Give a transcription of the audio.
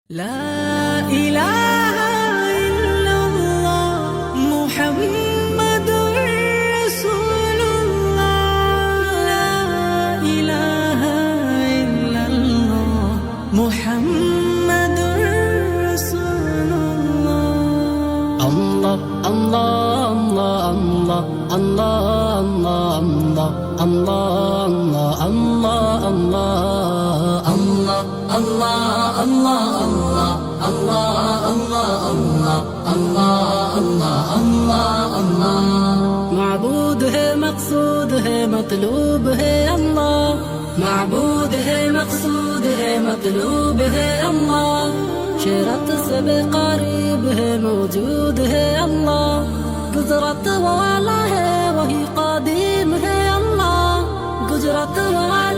لا إله إلا الله محمد رسول الله لا إله إلا الله محمد رسول الله الله الله الله الله الله الله الله الله الله الله معبود है मकसूद है मतलूब है अल्लाह معبود है मकसूद है मतलूब है अल्लाह शरत से बेकरीब है मौजूद है अल्लाह गुजरत वाला है वही कादिम है अल्लाह गुजरत वाला